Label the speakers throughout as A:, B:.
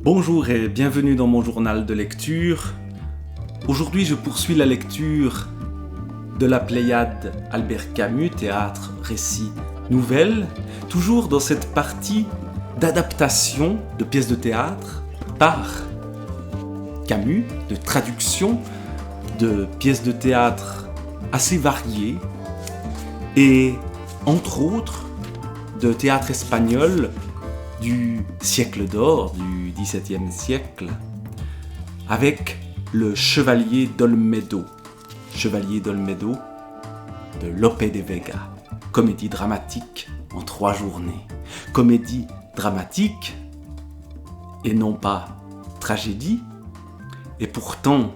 A: Bonjour et bienvenue dans mon journal de lecture. Aujourd'hui, je poursuis la lecture de la Pléiade Albert Camus, théâtre, récit, nouvelle, toujours dans cette partie d'adaptation de pièces de théâtre par Camus, de traduction de pièces de théâtre assez variées et entre autres de théâtre espagnol du siècle d'or, du XVIIe siècle, avec le Chevalier d'Olmedo de Lope de Vega, comédie dramatique en 3 journées. Comédie dramatique et non pas tragédie, et pourtant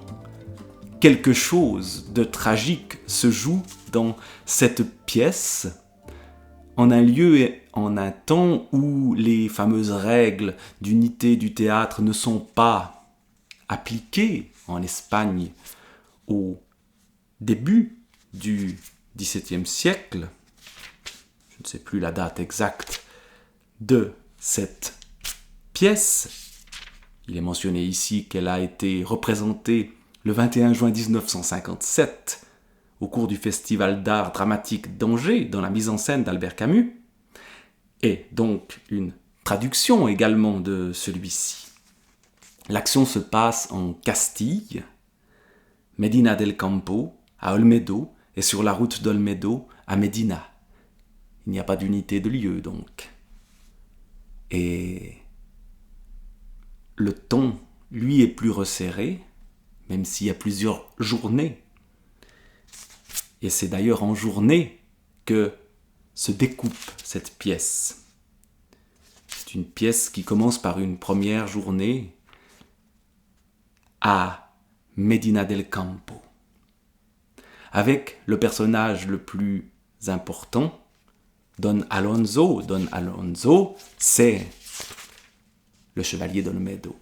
A: quelque chose de tragique se joue dans cette pièce, en un lieu et en un temps où les fameuses règles d'unité du théâtre ne sont pas appliquées en Espagne au début du XVIIe siècle. Je ne sais plus la date exacte de cette pièce. Il est mentionné ici qu'elle a été représentée le 21 juin 1957 au cours du Festival d'art dramatique d'Angers, dans la mise en scène d'Albert Camus, et donc une traduction également de celui-ci. L'action se passe en Castille, Medina del Campo, à Olmedo, et sur la route d'Olmedo à Medina. Il n'y a pas d'unité de lieu donc. Et le ton, lui, est plus resserré, même s'il y a plusieurs journées. Et c'est d'ailleurs en journée que se découpe cette pièce. C'est une pièce qui commence par une première journée à Medina del Campo, avec le personnage le plus important, Don Alonso. Don Alonso, c'est le chevalier d'Olmedo,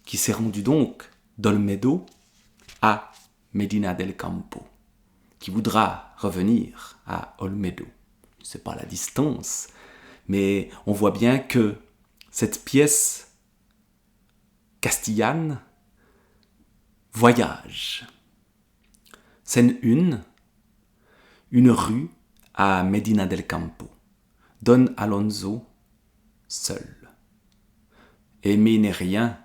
A: qui s'est rendu donc d'Olmedo à Medina del Campo, qui voudra revenir à Olmedo. Je ne sais pas la distance, mais on voit bien que cette pièce castillane voyage. Scène 1, une rue à Medina del Campo. Don Alonso, seul. Aimer n'est rien,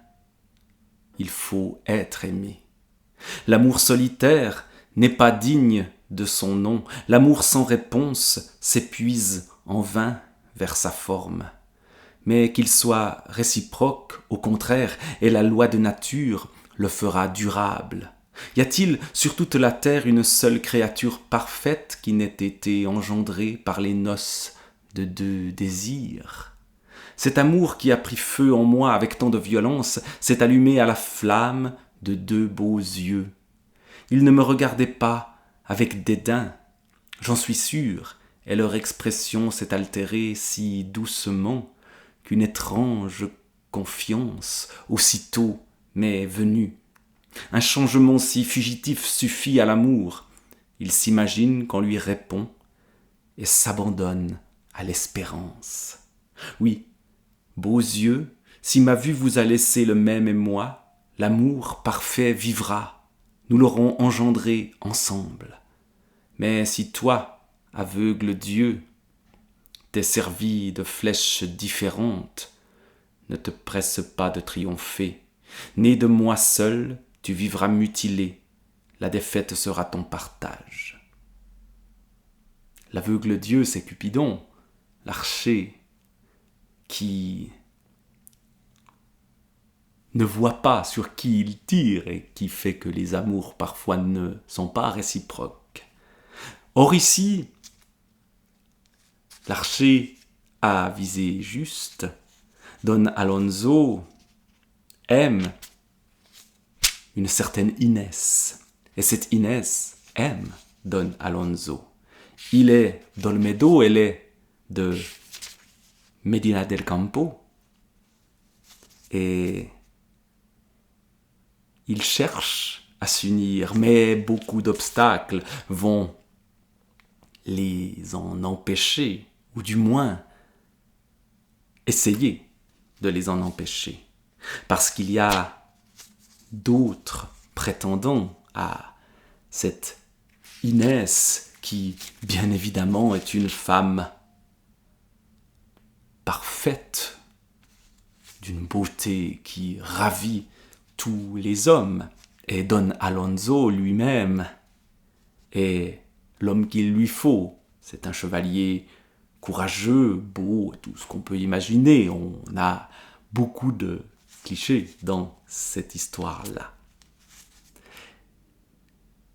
A: il faut être aimé. L'amour solitaire n'est pas digne de son nom. L'amour sans réponse s'épuise en vain vers sa forme. Mais qu'il soit réciproque, au contraire, et la loi de nature le fera durable. Y a-t-il sur toute la terre une seule créature parfaite qui n'ait été engendrée par les noces de 2 désirs ? Cet amour qui a pris feu en moi avec tant de violence s'est allumé à la flamme de 2 beaux yeux. Ils ne me regardaient pas avec dédain, j'en suis sûr, et leur expression s'est altérée si doucement qu'une étrange confiance aussitôt m'est venue. Un changement si fugitif suffit à l'amour. Il s'imagine qu'on lui répond et s'abandonne à l'espérance. Oui, beaux yeux, si ma vue vous a laissé le même émoi, l'amour parfait vivra. Nous l'aurons engendré ensemble. Mais si toi, aveugle Dieu, t'es servi de flèches différentes, ne te presse pas de triompher. Né de moi seul, tu vivras mutilé. La défaite sera ton partage. L'aveugle Dieu, c'est Cupidon, l'archer, qui ne voit pas sur qui il tire et qui fait que les amours parfois ne sont pas réciproques. Or ici, l'archer a visé juste. Don Alonso aime une certaine Inès, et cette Inès aime Don Alonso. Il est d'Olmedo, elle est de Medina del Campo, et ils cherchent à s'unir, mais beaucoup d'obstacles vont les en empêcher, ou du moins essayer de les en empêcher, parce qu'il y a d'autres prétendants à cette Inès qui, bien évidemment, est une femme parfaite, d'une beauté qui ravit tous les hommes, et Don Alonso lui-même est l'homme qu'il lui faut. C'est un chevalier courageux, beau, tout ce qu'on peut imaginer. On a beaucoup de clichés dans cette histoire-là.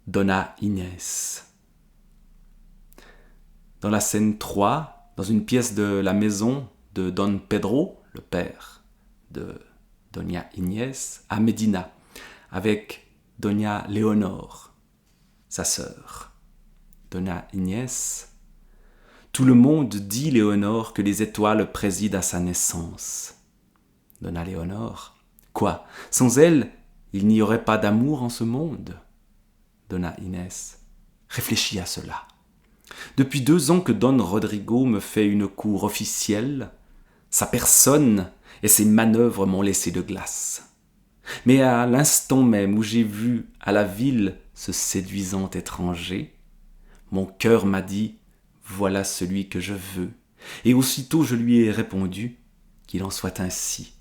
A: Donna Inès. Dans la scène 3, dans une pièce de la maison de Don Pedro, le père de Doña Inès, à Médina, avec Doña Léonore, sa sœur. Doña Inès. Tout le monde dit, Léonore, que les étoiles président à sa naissance. Doña Léonore. Quoi? Sans elle, il n'y aurait pas d'amour en ce monde? Doña Inès. Réfléchis à cela. Depuis 2 ans que Don Rodrigo me fait une cour officielle, sa personne et ses manœuvres m'ont laissé de glace. Mais à l'instant même où j'ai vu à la ville ce séduisant étranger, mon cœur m'a dit « Voilà celui que je veux ». Et aussitôt je lui ai répondu « Qu'il en soit ainsi ».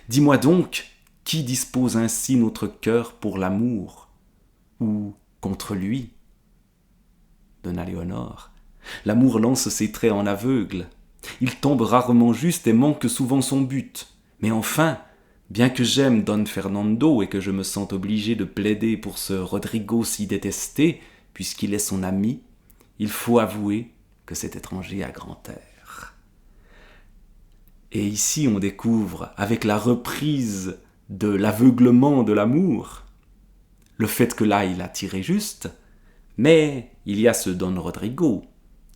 A: Dis-moi donc, qui dispose ainsi notre cœur pour l'amour ou contre lui? Donna Léonore. L'amour lance ses traits en aveugle. Il tombe rarement juste et manque souvent son but. Mais enfin, bien que j'aime Don Fernando et que je me sente obligé de plaider pour ce Rodrigo si détesté, puisqu'il est son ami, il faut avouer que cet étranger a grand air. Et ici on découvre, avec la reprise de l'aveuglement de l'amour, le fait que là il a tiré juste, mais il y a ce Don Rodrigo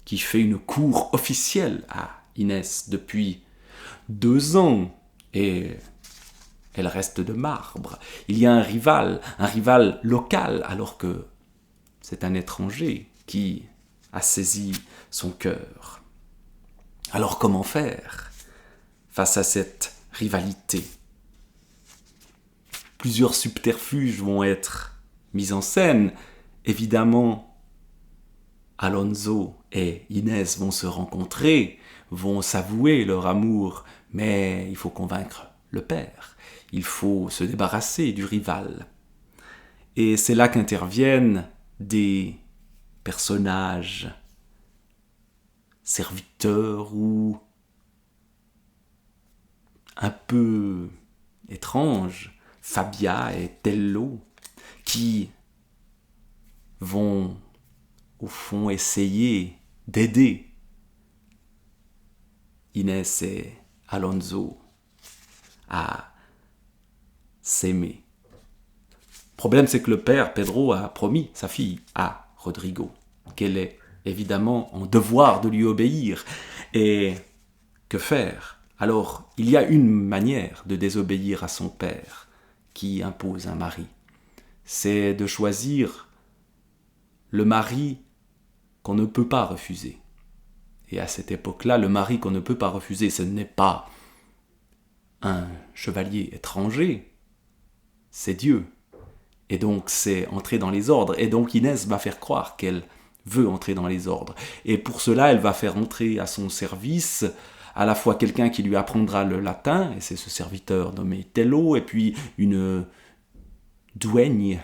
A: qui fait une cour officielle à Inès depuis 2 ans et elle reste de marbre. Il y a un rival local, alors que c'est un étranger qui a saisi son cœur. Alors comment faire face à cette rivalité? Plusieurs subterfuges vont être mis en scène. Évidemment, Alonso et Inès vont se rencontrer, vont s'avouer leur amour, mais il faut convaincre le père, il faut se débarrasser du rival. Et c'est là qu'interviennent des personnages serviteurs ou un peu étranges, Fabia et Tello, qui vont au fond essayer d'aider Inès et Alonso à s'aimer. Le problème, c'est que le père, Pedro, a promis sa fille à Rodrigo, qu'elle est évidemment en devoir de lui obéir. Et que faire? Alors, il y a une manière de désobéir à son père qui impose un mari. C'est de choisir le mari qu'on ne peut pas refuser. Et à cette époque-là, le mari qu'on ne peut pas refuser, ce n'est pas un chevalier étranger, c'est Dieu. Et donc c'est entrer dans les ordres. Et donc Inès va faire croire qu'elle veut entrer dans les ordres. Et pour cela, elle va faire entrer à son service à la fois quelqu'un qui lui apprendra le latin, et c'est ce serviteur nommé Tello, et puis une douaigne,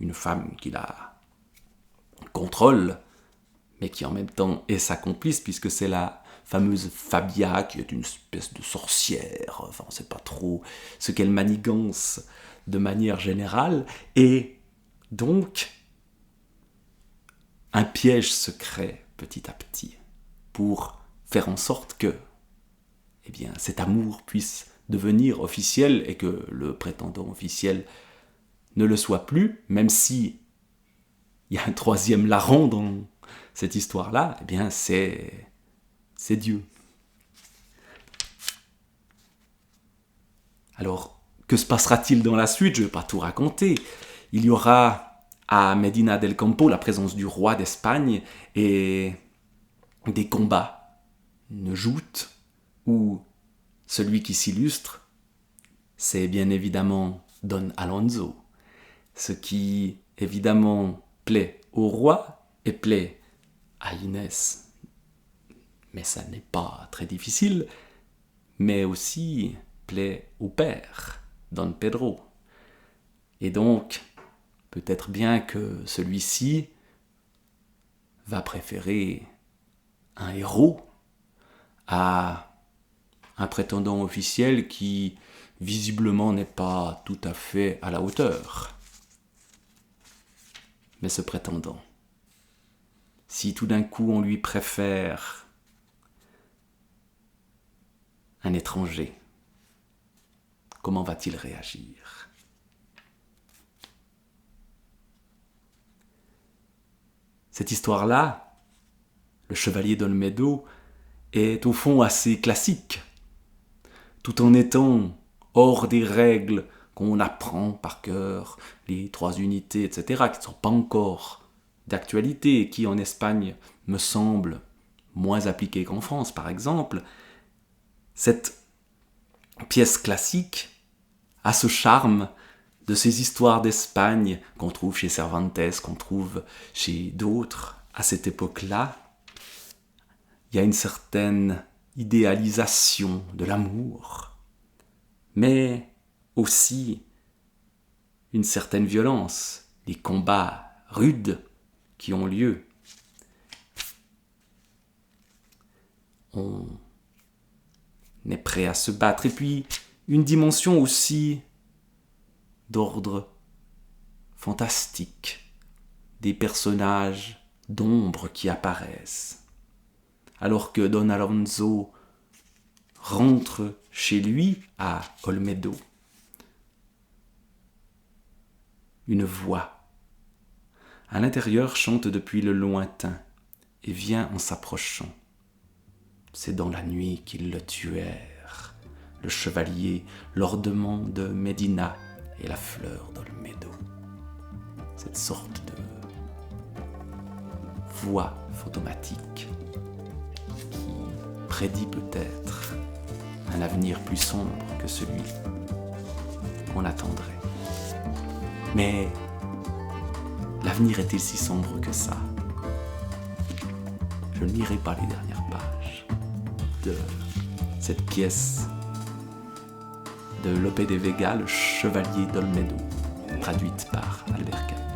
A: une femme qui la contrôle, mais qui en même temps est sa complice, puisque c'est la fameuse Fabia, qui est une espèce de sorcière, enfin on ne sait pas trop ce qu'elle manigance de manière générale, et donc un piège se crée petit à petit, pour faire en sorte que cet amour puisse devenir officiel, et que le prétendant officiel ne le soit plus, même si il y a un troisième larron dans cette histoire-là, c'est Dieu. Alors, que se passera-t-il dans la suite? Je ne vais pas tout raconter. Il y aura à Medina del Campo la présence du roi d'Espagne et des combats, une joute où celui qui s'illustre, c'est bien évidemment Don Alonso, ce qui évidemment plaît au roi et plaît à Inès. Mais ça n'est pas très difficile, mais aussi plaît au père, Don Pedro. Et donc, peut-être bien que celui-ci va préférer un héros à un prétendant officiel qui, visiblement, n'est pas tout à fait à la hauteur. Mais ce prétendant, si tout d'un coup on lui préfère un étranger, comment va-t-il réagir ? Cette histoire-là, le chevalier d'Olmedo, est au fond assez classique, tout en étant hors des règles qu'on apprend par cœur, les 3 unités, etc., qui ne sont pas encore d'actualité et qui en Espagne me semblent moins appliquées qu'en France, par exemple. Cette pièce classique a ce charme de ces histoires d'Espagne qu'on trouve chez Cervantes, qu'on trouve chez d'autres à cette époque-là. Il y a une certaine idéalisation de l'amour, mais aussi une certaine violence, des combats rudes qui ont lieu. On est prêt à se battre. Et puis, une dimension aussi d'ordre fantastique, des personnages d'ombre qui apparaissent. Alors que Don Alonso rentre chez lui à Olmedo, une voix à l'intérieur chante depuis le lointain et vient en s'approchant. C'est dans la nuit qu'ils le tuèrent, le chevalier, l'ordement de Medina et la fleur d'Olmedo. Cette sorte de voix fantomatique qui prédit peut-être un avenir plus sombre que celui qu'on attendrait. Mais l'avenir est-il si sombre que ça ? Je ne lirai pas les dernières pages de cette pièce de Lope de Vega, le chevalier d'Olmedo, traduite par Albert Camus.